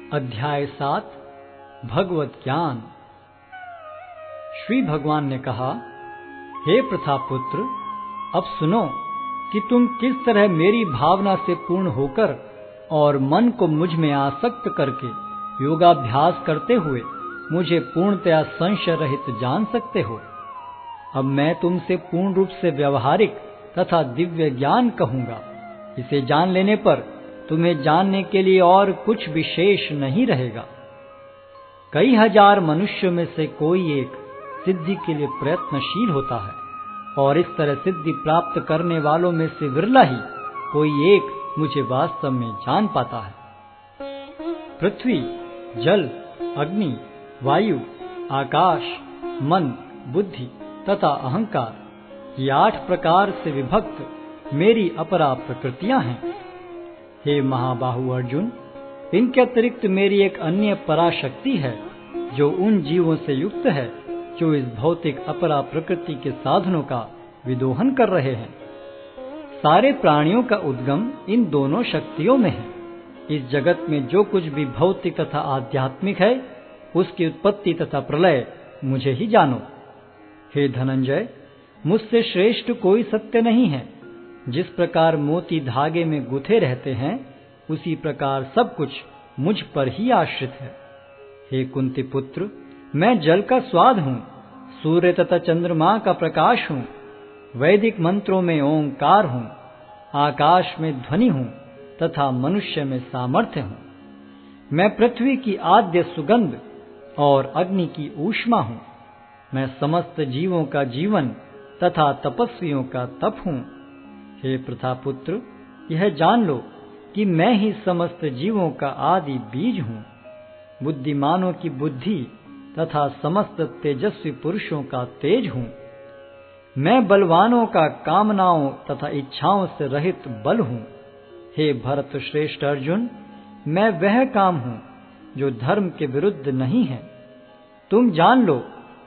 अध्याय 7 भगवत ज्ञान। श्री भगवान ने कहा, हे प्रथापुत्र, अब सुनो कि तुम किस तरह मेरी भावना से पूर्ण होकर और मन को मुझ में आसक्त करके योगाभ्यास करते हुए मुझे पूर्णतया संशय रहित जान सकते हो। अब मैं तुमसे पूर्ण रूप से व्यवहारिक तथा दिव्य ज्ञान कहूंगा। इसे जान लेने पर तुम्हें जानने के लिए और कुछ विशेष नहीं रहेगा। कई हजार मनुष्यों में से कोई एक सिद्धि के लिए प्रयत्नशील होता है, और इस तरह सिद्धि प्राप्त करने वालों में से विरला ही कोई एक मुझे वास्तव में जान पाता है। पृथ्वी, जल, अग्नि, वायु, आकाश, मन, बुद्धि तथा अहंकार, ये 8 प्रकार से विभक्त मेरी अपरा प्रकृतियां हैं। हे महाबाहु अर्जुन, इनके अतिरिक्त मेरी एक अन्य पराशक्ति है जो उन जीवों से युक्त है जो इस भौतिक अपरा प्रकृति के साधनों का विदोहन कर रहे हैं। सारे प्राणियों का उद्गम इन दोनों शक्तियों में है। इस जगत में जो कुछ भी भौतिक तथा आध्यात्मिक है, उसकी उत्पत्ति तथा प्रलय मुझे ही जानो। हे धनंजय, मुझसे श्रेष्ठ कोई सत्य नहीं है। जिस प्रकार मोती धागे में गुथे रहते हैं, उसी प्रकार सब कुछ मुझ पर ही आश्रित है। हे कुंती पुत्र, मैं जल का स्वाद हूँ, सूर्य तथा चंद्रमा का प्रकाश हूँ, वैदिक मंत्रों में ओंकार हूँ, आकाश में ध्वनि हूँ तथा मनुष्य में सामर्थ्य हूँ। मैं पृथ्वी की आद्य सुगंध और अग्नि की ऊष्मा हूँ। मैं समस्त जीवों का जीवन तथा तपस्वियों का तप हूँ। हे प्रथापुत्र, यह जान लो कि मैं ही समस्त जीवों का आदि बीज हूँ, बुद्धिमानों की बुद्धि तथा समस्त तेजस्वी पुरुषों का तेज हूँ। मैं बलवानों का कामनाओं तथा इच्छाओं से रहित बल हूँ। हे भरत श्रेष्ठ अर्जुन, मैं वह काम हूँ जो धर्म के विरुद्ध नहीं है। तुम जान लो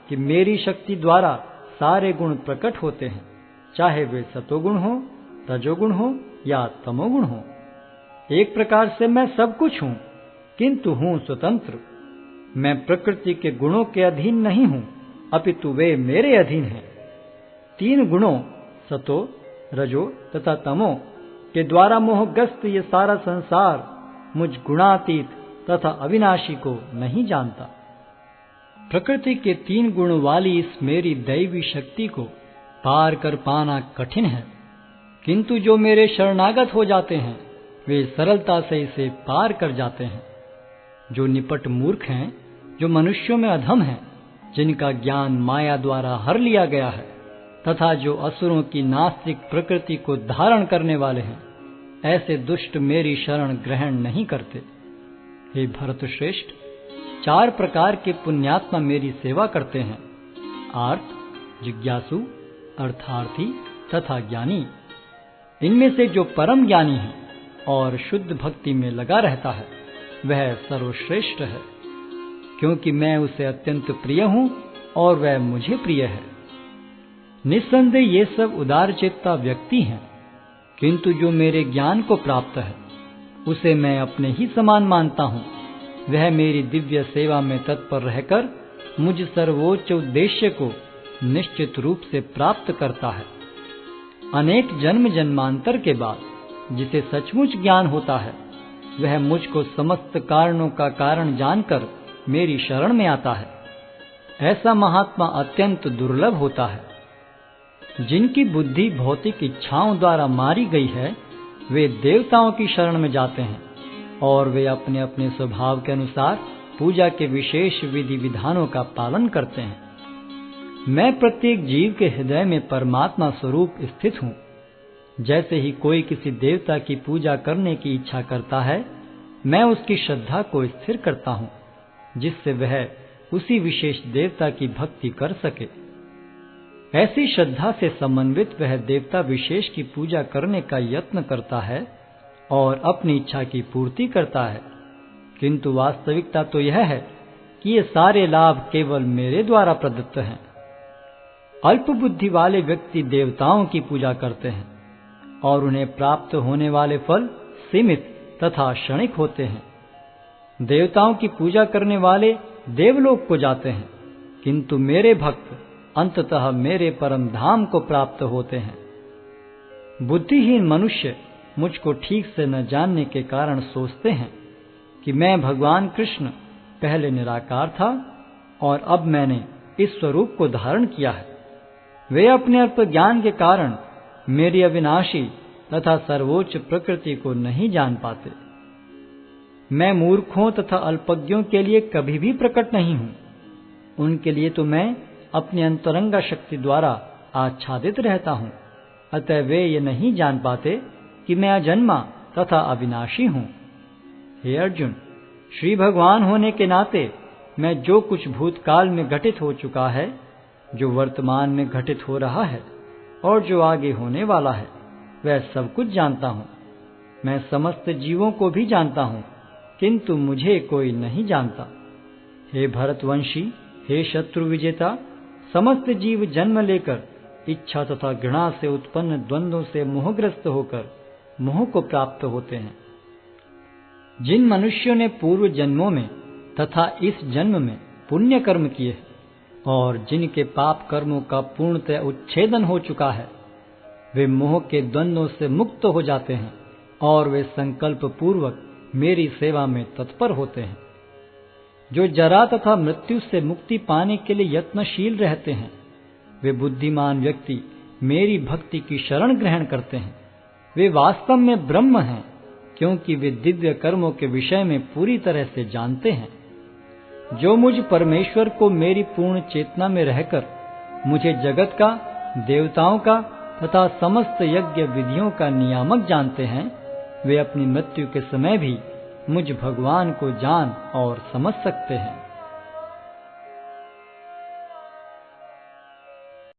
कि मेरी शक्ति द्वारा सारे गुण प्रकट होते हैं, चाहे वे सतोगुण हो, रजोगुण हो या तमोगुण हो। एक प्रकार से मैं सब कुछ हूँ, किंतु हूँ स्वतंत्र। मैं प्रकृति के गुणों के अधीन नहीं हूँ, अपितु वे मेरे अधीन हैं। 3 गुणों सतो, रजो तथा तमो के द्वारा मोहग्रस्त ये सारा संसार मुझ गुणातीत तथा अविनाशी को नहीं जानता। प्रकृति के 3 गुण वाली इस मेरी दैवी शक्ति को पार कर पाना कठिन है, किंतु जो मेरे शरणागत हो जाते हैं वे सरलता से इसे पार कर जाते हैं। जो निपट मूर्ख हैं, जो मनुष्यों में अधम हैं, जिनका ज्ञान माया द्वारा हर लिया गया है तथा जो असुरों की नास्तिक प्रकृति को धारण करने वाले हैं, ऐसे दुष्ट मेरी शरण ग्रहण नहीं करते। हे भरत श्रेष्ठ, 4 प्रकार के पुण्यात्मा मेरी सेवा करते हैं: आर्त, जिज्ञासु, अर्थार्थी तथा ज्ञानी। इनमें से जो परम ज्ञानी है और शुद्ध भक्ति में लगा रहता है, वह सर्वश्रेष्ठ है, क्योंकि मैं उसे अत्यंत प्रिय हूँ और वह मुझे प्रिय है। निस्संदेह ये सब उदारचेता व्यक्ति हैं, किंतु जो मेरे ज्ञान को प्राप्त है, उसे मैं अपने ही समान मानता हूँ। वह मेरी दिव्य सेवा में तत्पर रहकर मुझ सर्वोच्च उद्देश्य को निश्चित रूप से प्राप्त करता है। अनेक जन्म जन्मांतर के बाद जिसे सचमुच ज्ञान होता है, वह मुझको समस्त कारणों का कारण जानकर मेरी शरण में आता है। ऐसा महात्मा अत्यंत दुर्लभ होता है। जिनकी बुद्धि भौतिक इच्छाओं द्वारा मारी गई है, वे देवताओं की शरण में जाते हैं और वे अपने अपने स्वभाव के अनुसार पूजा के विशेष विधि विधानों का पालन करते हैं। मैं प्रत्येक जीव के हृदय में परमात्मा स्वरूप स्थित हूँ। जैसे ही कोई किसी देवता की पूजा करने की इच्छा करता है, मैं उसकी श्रद्धा को स्थिर करता हूँ, जिससे वह उसी विशेष देवता की भक्ति कर सके। ऐसी श्रद्धा से समन्वित वह देवता विशेष की पूजा करने का यत्न करता है और अपनी इच्छा की पूर्ति करता है, किंतु वास्तविकता तो यह है कि ये सारे लाभ केवल मेरे द्वारा प्रदत्त हैं। अल्प बुद्धि वाले व्यक्ति देवताओं की पूजा करते हैं और उन्हें प्राप्त होने वाले फल सीमित तथा क्षणिक होते हैं। देवताओं की पूजा करने वाले देवलोक को जाते हैं, किंतु मेरे भक्त अंततः मेरे परम धाम को प्राप्त होते हैं। बुद्धिहीन मनुष्य मुझको ठीक से न जानने के कारण सोचते हैं कि मैं भगवान कृष्ण पहले निराकार था और अब मैंने इस स्वरूप को धारण किया है। वे अपने अल्प ज्ञान के कारण मेरी अविनाशी तथा सर्वोच्च प्रकृति को नहीं जान पाते। मैं मूर्खों तथा अल्पज्ञों के लिए कभी भी प्रकट नहीं हूं। उनके लिए तो मैं अपनी अंतरंगा शक्ति द्वारा आच्छादित रहता हूं। अतः वे ये नहीं जान पाते कि मैं अजन्मा तथा अविनाशी हूं। हे अर्जुन, श्री भगवान होने के नाते मैं जो कुछ भूतकाल में घटित हो चुका है, जो वर्तमान में घटित हो रहा है और जो आगे होने वाला है, वह सब कुछ जानता हूं। मैं समस्त जीवों को भी जानता हूं, किंतु मुझे कोई नहीं जानता। हे भरतवंशी, हे शत्रु विजेता, समस्त जीव जन्म लेकर इच्छा तथा घृणा से उत्पन्न द्वंद्वों से मोहग्रस्त होकर मोह को प्राप्त होते हैं। जिन मनुष्यों ने पूर्व जन्मों में तथा इस जन्म में पुण्य कर्म किए और जिनके पाप कर्मों का पूर्णतः उच्छेदन हो चुका है, वे मोह के द्वंद्वों से मुक्त हो जाते हैं और वे संकल्प पूर्वक मेरी सेवा में तत्पर होते हैं। जो जरा तथा मृत्यु से मुक्ति पाने के लिए यत्नशील रहते हैं, वे बुद्धिमान व्यक्ति मेरी भक्ति की शरण ग्रहण करते हैं। वे वास्तव में ब्रह्म हैं, क्योंकि वे दिव्य कर्मों के विषय में पूरी तरह से जानते हैं। जो मुझ परमेश्वर को मेरी पूर्ण चेतना में रहकर मुझे जगत का, देवताओं का तथा समस्त यज्ञ विधियों का नियामक जानते हैं, वे अपनी मृत्यु के समय भी मुझ भगवान को जान और समझ सकते हैं।